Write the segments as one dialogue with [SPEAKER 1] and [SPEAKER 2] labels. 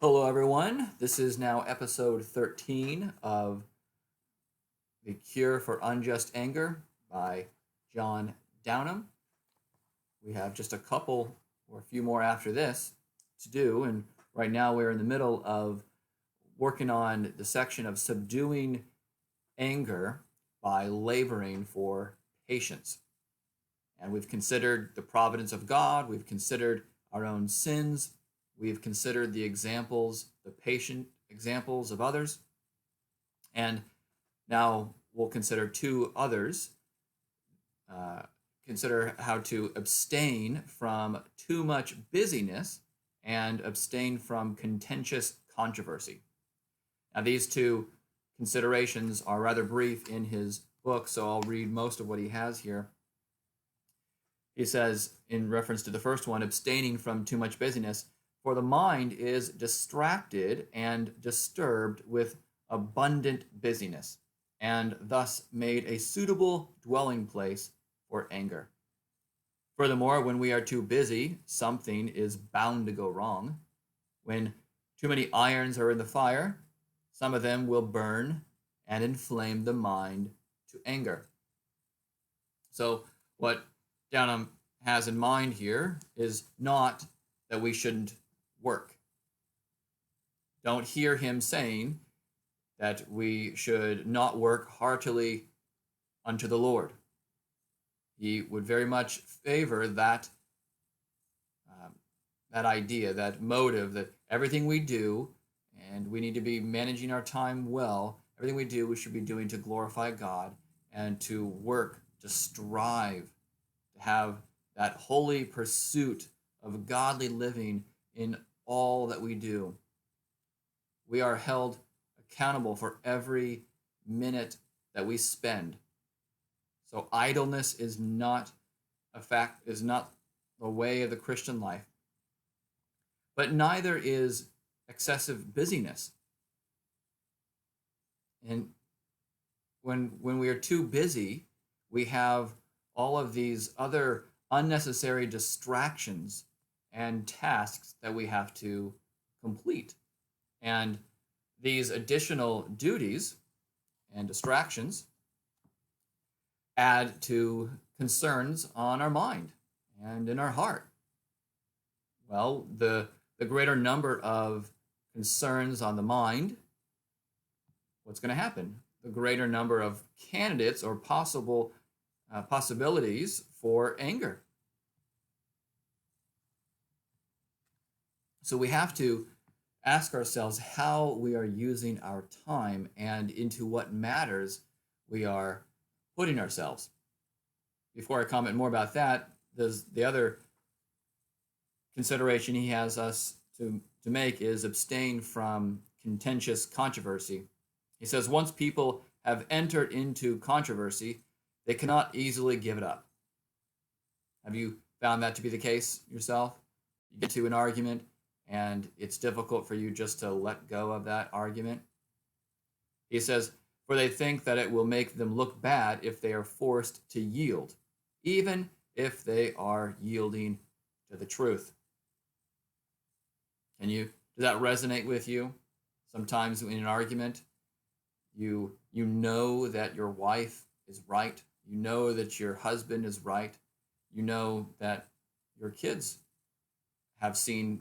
[SPEAKER 1] Hello, everyone. This is now episode 13 of The Cure for Unjust Anger by John Downham. We have just a couple or a few more after this to do, and right now we're in the middle of working on the section of subduing anger by laboring for patience. And we've considered the providence of God, we've considered our own sins, we've considered the examples, the patient examples of others, and now we'll consider two others. Consider how to abstain from too much busyness and abstain from contentious controversy. Now, these two considerations are rather brief in his book, so I'll read most of what he has here. He says, in reference to the first one, abstaining from too much busyness, for the mind is distracted and disturbed with abundant busyness, and thus made a suitable dwelling place for anger. Furthermore, when we are too busy, something is bound to go wrong. When too many irons are in the fire, some of them will burn and inflame the mind to anger. So what Downham has in mind here is not that we shouldn't work. Don't hear him saying that we should not work heartily unto the Lord. He would very much favor that idea, that motive, that everything we do, and we need to be managing our time well, everything we do, we should be doing to glorify God and to work, to strive, to have that holy pursuit of godly living in all that we do. We are held accountable for every minute that we spend. So idleness is not the way of the Christian life. But neither is excessive busyness. And when we are too busy, we have all of these other unnecessary distractions and tasks that we have to complete. And these additional duties and distractions add to concerns on our mind and in our heart. Well, the greater number of concerns on the mind, what's going to happen? The greater number of candidates or possibilities for anger. So we have to ask ourselves how we are using our time and into what matters we are putting ourselves. Before I comment more about that, there's the other consideration he has us to make is abstain from contentious controversy. He says once people have entered into controversy, they cannot easily give it up. Have you found that to be the case yourself? You get to an argument and it's difficult for you just to let go of that argument. He says, for they think that it will make them look bad if they are forced to yield, even if they are yielding to the truth. Does that resonate with you? Sometimes in an argument, you know that your wife is right. You know that your husband is right. You know that your kids have seen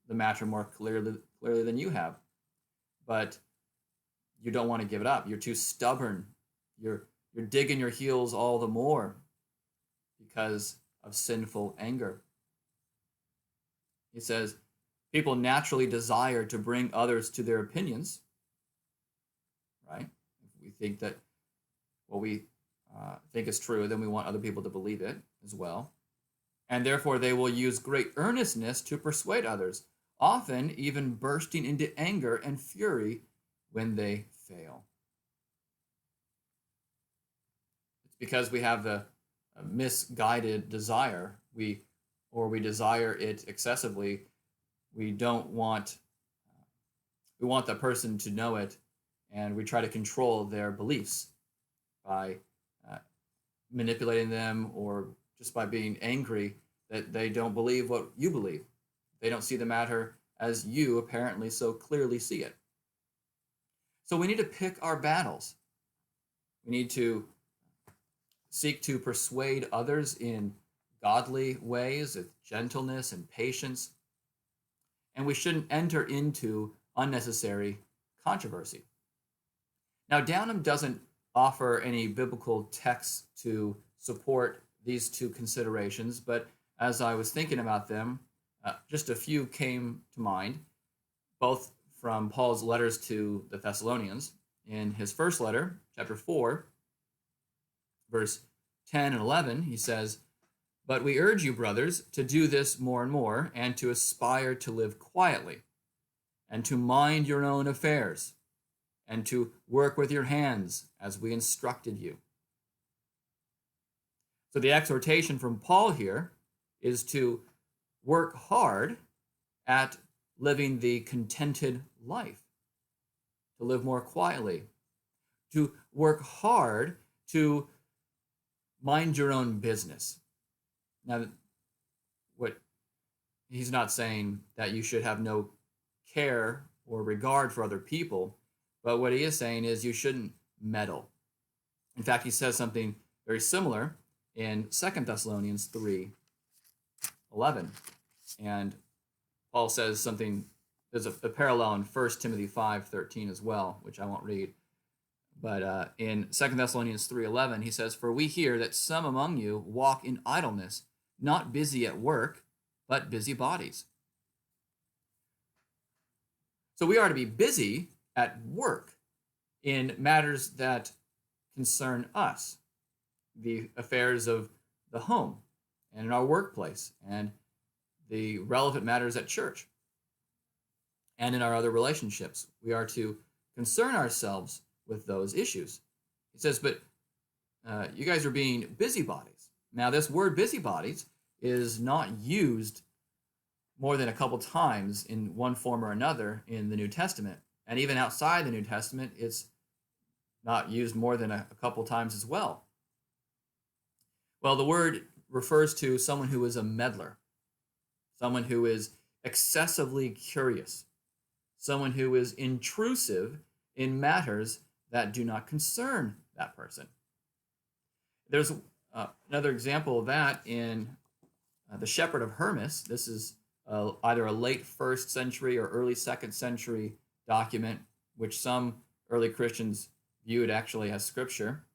[SPEAKER 1] the matter more clearly than you have. But you don't want to give it up. You're too stubborn. You're digging your heels all the more because of sinful anger. He says, people naturally desire to bring others to their opinions, right? If we think that what we think is true, then we want other people to believe it as well. And therefore, they will use great earnestness to persuade others, often even bursting into anger and fury when they fail. It's because we have the misguided desire, we desire it excessively. We want the person to know it, and we try to control their beliefs by manipulating them or just by being angry that they don't believe what you believe. They don't see the matter as you apparently so clearly see it. So we need to pick our battles. We need to seek to persuade others in godly ways with gentleness and patience. And we shouldn't enter into unnecessary controversy. Now, Downham doesn't offer any biblical texts to support these two considerations, but as I was thinking about them, just a few came to mind, both from Paul's letters to the Thessalonians. In his first letter, chapter 4, verse 10 and 11, he says, "But we urge you, brothers, to do this more and more, and to aspire to live quietly, and to mind your own affairs, and to work with your hands as we instructed you." So the exhortation from Paul here is to work hard at living the contented life, to live more quietly, to work hard to mind your own business. Now, what he's not saying that you should have no care or regard for other people, but what he is saying is you shouldn't meddle. In fact, he says something very similar in 2 Thessalonians 3:11. And Paul says something, there's a parallel in 1 Timothy 5:13 as well, which I won't read. But in 2 Thessalonians 3:11, he says, "For we hear that some among you walk in idleness, not busy at work, but busy bodies." So we are to be busy at work in matters that concern us, the affairs of the home and in our workplace and the relevant matters at church and in our other relationships. We are to concern ourselves with those issues. He says, but you guys are being busybodies. Now, this word busybodies is not used more than a couple times in one form or another in the New Testament. And even outside the New Testament, it's not used more than a couple times as well. Well, the word refers to someone who is a meddler, someone who is excessively curious, someone who is intrusive in matters that do not concern that person. There's another example of that in the Shepherd of Hermas. This is either a late 1st century or early 2nd century document, which some early Christians viewed actually as scripture.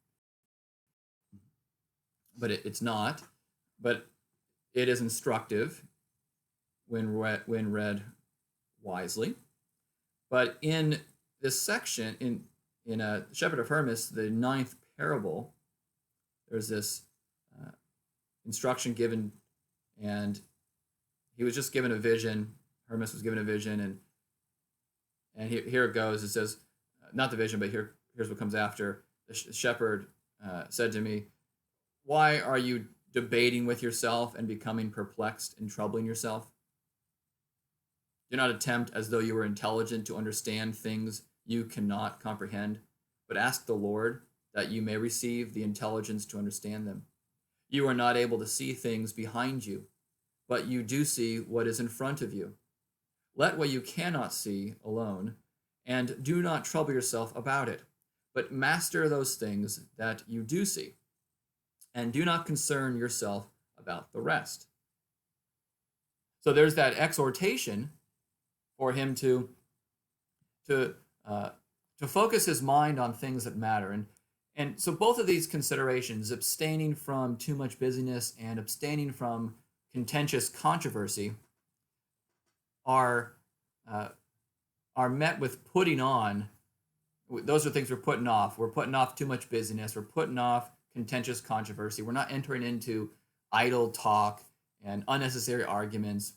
[SPEAKER 1] But it's not. But it is instructive when read wisely. But in this section, in Shepherd of Hermas, the 9th parable, there's this instruction given, and he was just given a vision. Hermas was given a vision, and here it goes. It says, not the vision, but here's what comes after. The shepherd said to me, "Why are you debating with yourself and becoming perplexed and troubling yourself? Do not attempt as though you were intelligent to understand things you cannot comprehend, but ask the Lord that you may receive the intelligence to understand them. You are not able to see things behind you, but you do see what is in front of you. Let what you cannot see alone, and do not trouble yourself about it, but master those things that you do see, and do not concern yourself about the rest." So there's that exhortation for him to focus his mind on things that matter. And so both of these considerations, abstaining from too much busyness and abstaining from contentious controversy, are met with putting on. Those are things we're putting off. We're putting off too much busyness. We're putting off contentious controversy. We're not entering into idle talk and unnecessary arguments.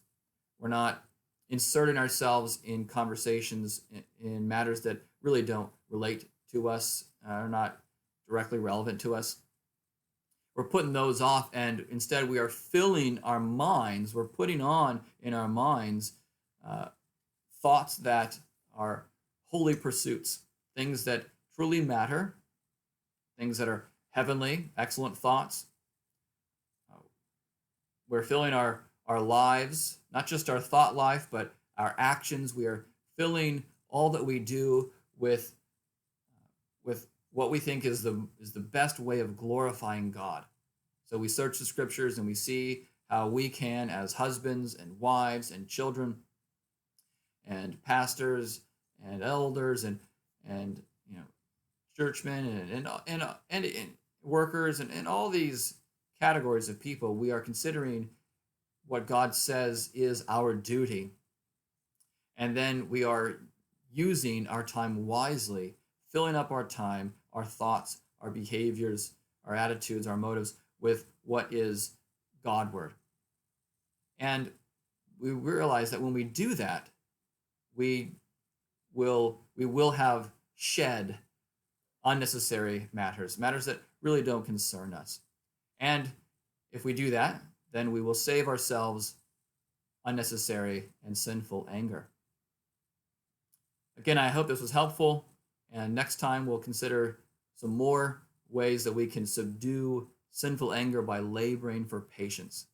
[SPEAKER 1] We're not inserting ourselves in conversations in matters that really don't relate to us, are not directly relevant to us. We're putting those off, and instead we are filling our minds, we're putting on in our minds thoughts that are holy pursuits, things that truly matter, things that are heavenly, excellent thoughts. We're filling our lives, not just our thought life, but our actions. We are filling all that we do with what we think is the best way of glorifying God. So we search the scriptures and we see how we can, as husbands and wives and children and pastors and elders and churchmen and workers and all these categories of people, we are considering what God says is our duty, and then we are using our time wisely, filling up our time, our thoughts, our behaviors, our attitudes, our motives with what is Godward. And we realize that when we do that, we will have shed unnecessary matters that really don't concern us. And if we do that, then we will save ourselves unnecessary and sinful anger. Again, I hope this was helpful, and next time we'll consider some more ways that we can subdue sinful anger by laboring for patience.